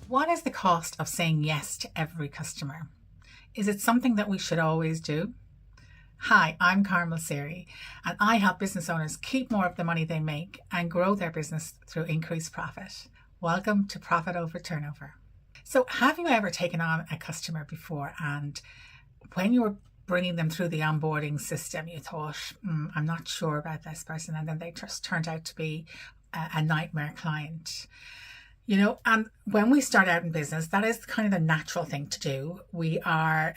What is the cost of saying yes to every customer? Is it something that we should always do? Hi, I'm Carmel Seary, and I help business owners keep more of the money they make and grow their business through increased profit. Welcome to Profit Over Turnover. So have you ever taken on a customer before, and when you were bringing them through the onboarding system, you thought, I'm not sure about this person, and then they just turned out to be a nightmare client? You know, and when we start out in business, that is kind of the natural thing to do. We are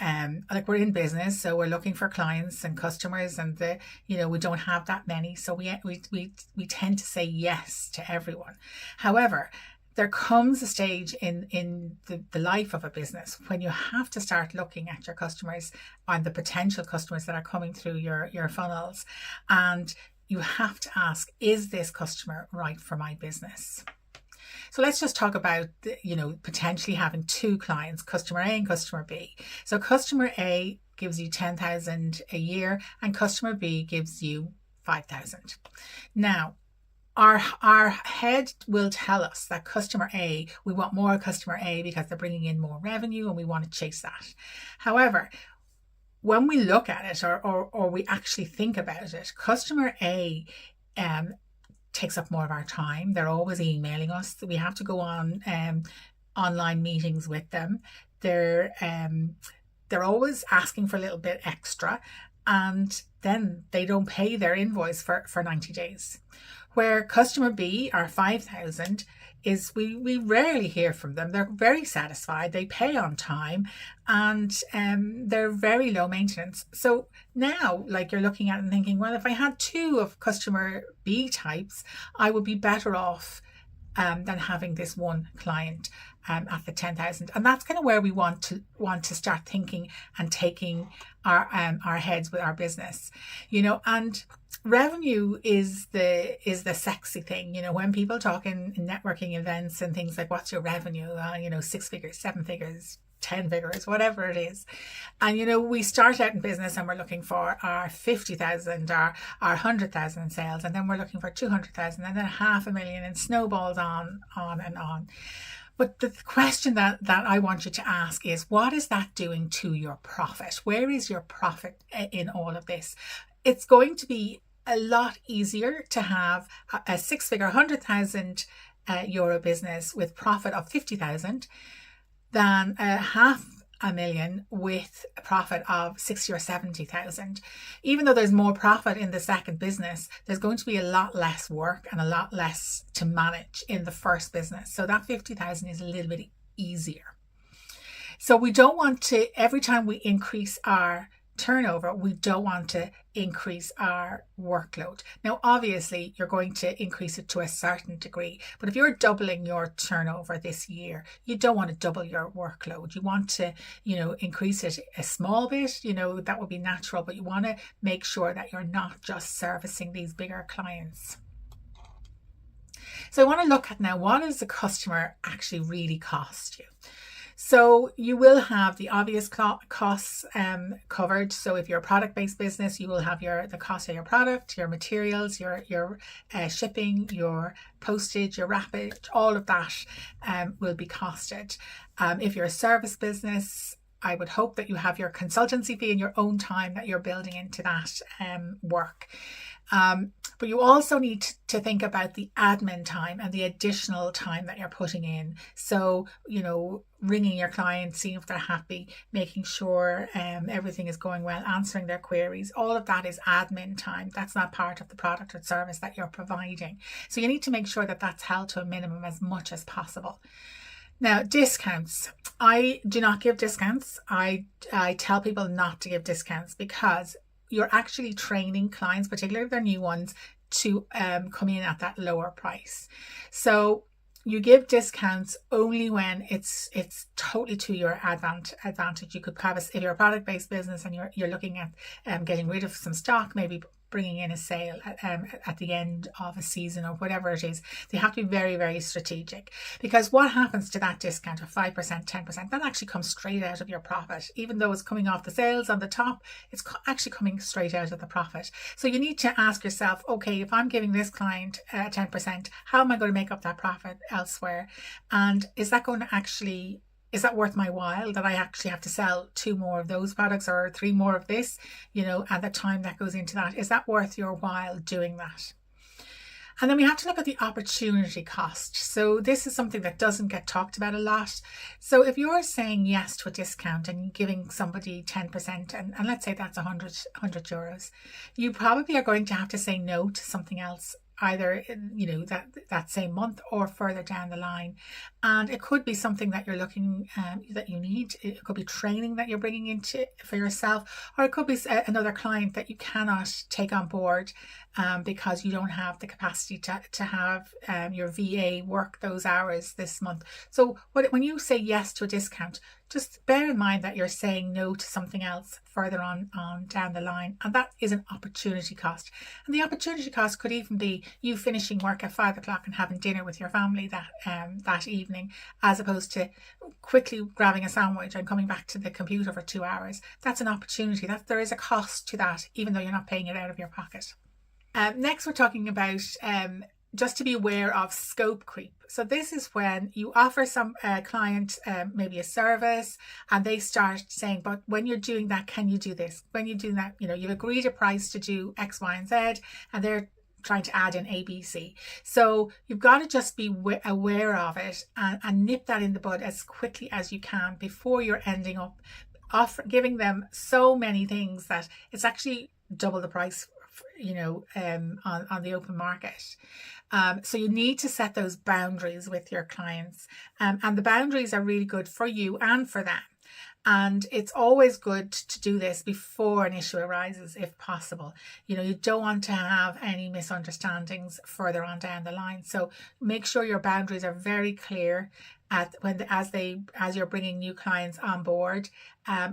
we're in business, so we're looking for clients and customers, and we don't have that many, so we tend to say yes to everyone. However, there comes a stage in the life of a business when you have to start looking at your customers and the potential customers that are coming through your funnels, and you have to ask, is this customer right for my business? So let's just talk about, potentially having two clients, customer A and customer B. So customer A gives you 10,000 a year and customer B gives you 5,000. Now, our head will tell us that customer A, we want more customer A because they're bringing in more revenue and we want to chase that. However, when we look at it or we actually think about it, customer A takes up more of our time. They're always emailing us. We have to go on online meetings with them. They're always asking for a little bit extra, and then they don't pay their invoice for 90 days. Where customer B, our 5,000, is we rarely hear from them. They're very satisfied, they pay on time, and they're very low maintenance. So now, you're looking at it and thinking, well, if I had two of customer B types, I would be better off than having this one client at the 10,000. And that's kind of where we want to start thinking and taking our heads with our business, and revenue is the sexy thing. When people talk in networking events and things like, what's your revenue? 6 figures, 7 figures, 10 figures, whatever it is. And, we start out in business and we're looking for our 50,000, our 100,000 in sales, and then we're looking for 200,000, and then 500,000, and snowballs on and on. But the question that I want you to ask is, what is that doing to your profit? Where is your profit in all of this? It's going to be a lot easier to have a 6-figure, 100,000 euro business with profit of 50,000 than 500,000 with a profit of 60 or 70,000. Even though there's more profit in the second business, there's going to be a lot less work and a lot less to manage in the first business. So that 50,000 is a little bit easier. So we don't want to, every time we increase our turnover, we don't want to increase our workload. Now, obviously, you're going to increase it to a certain degree, but if you're doubling your turnover this year, you don't want to double your workload. You want to, increase it a small bit, that would be natural, but you want to make sure that you're not just servicing these bigger clients. So I want to look at now, what does the customer actually really cost you? So you will have the obvious costs covered. So if you're a product-based business, you will have the cost of your product, your materials, your shipping, your postage, your wrappage, all of that will be costed. If you're a service business, I would hope that you have your consultancy fee and your own time that you're building into that work. But you also need to think about the admin time and the additional time that you're putting in. So, ringing your clients, seeing if they're happy, making sure everything is going well, answering their queries. All of that is admin time. That's not part of the product or service that you're providing. So you need to make sure that that's held to a minimum as much as possible. Now, discounts. I do not give discounts. I tell people not to give discounts because you're actually training clients, particularly if they're new ones, to come in at that lower price. So you give discounts only when it's totally to your advantage. You could have if you're a product-based business and you're looking at getting rid of some stock, maybe bringing in a sale at the end of a season or whatever it is. They have to be very, very strategic, because what happens to that discount of 5%, 10%, that actually comes straight out of your profit. Even though it's coming off the sales on the top, it's actually coming straight out of the profit. So you need to ask yourself, okay, if I'm giving this client 10%, how am I going to make up that profit elsewhere? And is that worth my while, that I actually have to sell 2 more of those products or 3 more of this, and the time that goes into that? Is that worth your while doing that? And then we have to look at the opportunity cost. So this is something that doesn't get talked about a lot. So if you're saying yes to a discount and giving somebody 10%, and let's say that's 100 euros, you probably are going to have to say no to something else, either that same month or further down the line. And it could be something that you're looking that you need. It could be training that you're bringing into for yourself, or it could be another client that you cannot take on board because you don't have the capacity to have your VA work those hours this month. So when you say yes to a discount, just bear in mind that you're saying no to something else further on down the line, and that is an opportunity cost. And the opportunity cost could even be you finishing work at 5 o'clock and having dinner with your family that evening, as opposed to quickly grabbing a sandwich and coming back to the computer for 2 hours. That's an opportunity. That there is a cost to that, even though you're not paying it out of your pocket. Next, we're talking about just to be aware of scope creep. So this is when you offer some client maybe a service, and they start saying, but when you're doing that, can you do this? When you're doing that, you've agreed a price to do X, Y, and Z, and they're trying to add in A, B, C. So you've got to just be aware of it and nip that in the bud as quickly as you can before you're ending up giving them so many things that it's actually double the price, on the open market. So you need to set those boundaries with your clients, and the boundaries are really good for you and for them. And it's always good to do this before an issue arises, if possible. You don't want to have any misunderstandings further on down the line. So make sure your boundaries are very clear as you're bringing new clients on board.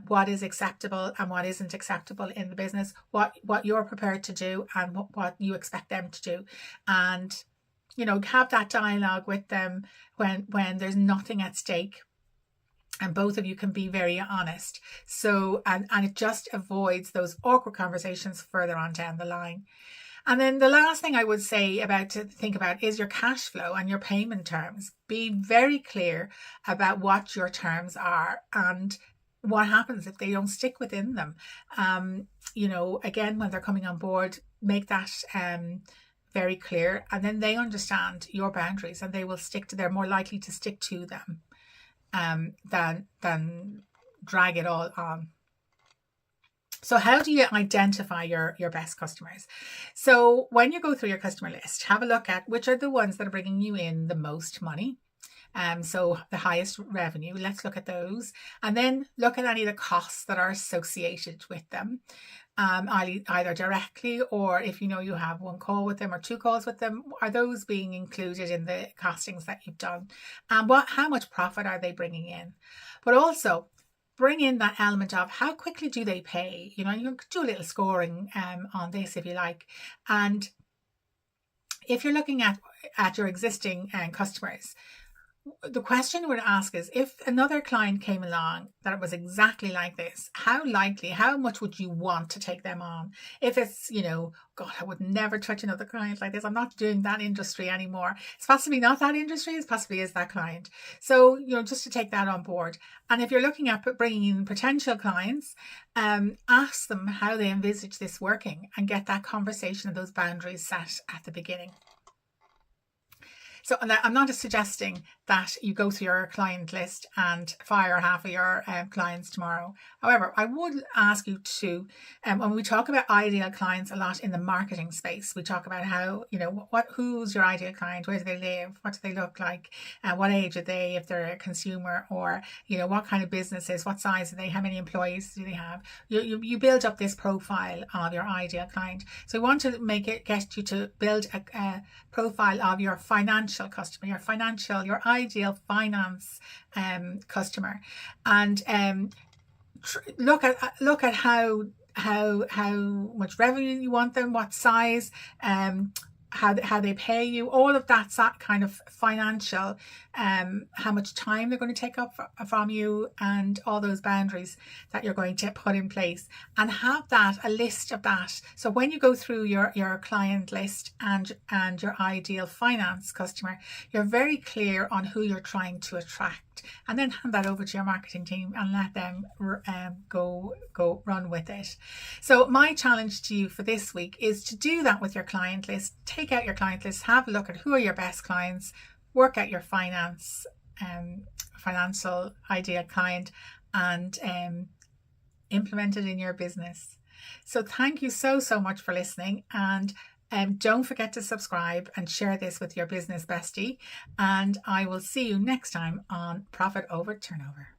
What is acceptable and what isn't acceptable in the business, what you're prepared to do and what you expect them to do. And have that dialogue with them when there's nothing at stake, and both of you can be very honest. So and it just avoids those awkward conversations further on down the line. And then the last thing I would say to think about is your cash flow and your payment terms. Be very clear about what your terms are and what happens if they don't stick within them. Again, when they're coming on board, make that very clear, and then they understand your boundaries, and they're more likely to stick to them than drag it all on. So how do you identify your best customers? So when you go through your customer list, have a look at which are the ones that are bringing you in the most money. So the highest revenue, let's look at those, and then look at any of the costs that are associated with them, either directly, or if you have 1 call with them or 2 calls with them, are those being included in the costings that you've done? And how much profit are they bringing in? But also bring in that element of how quickly do they pay? You can do a little scoring on this if you like. And if you're looking at your existing customers, the question you would ask is, if another client came along that was exactly like this, how much would you want to take them on? If it's, God, I would never touch another client like this. I'm not doing that industry anymore. It's possibly not that industry. It possibly is that client. So, just to take that on board. And if you're looking at bringing in potential clients, ask them how they envisage this working and get that conversation and those boundaries set at the beginning. So I'm not suggesting that you go through your client list and fire half of your clients tomorrow. However, I would ask you to, when we talk about ideal clients a lot in the marketing space, we talk about how, who's your ideal client, where do they live, what do they look like, what age are they, if they're a consumer, or, what kind of businesses, what size are they, how many employees do they have. You build up this profile of your ideal client. So we want to get you to build a profile of your financial customer, your ideal finance customer, and look at how how much revenue you want them, what size, how they pay you, all of that kind of financial, how much time they're going to take up from you, and all those boundaries that you're going to put in place, and have a list of that. So when you go through your client list and your ideal finance customer, you're very clear on who you're trying to attract, and then hand that over to your marketing team and let them go run with it. So my challenge to you for this week is to do that with your client list. Take out your client list, have a look at who are your best clients, work out your financial ideal client, and implement it in your business. So thank you so much for listening, and don't forget to subscribe and share this with your business bestie, and I will see you next time on Profit Over Turnover.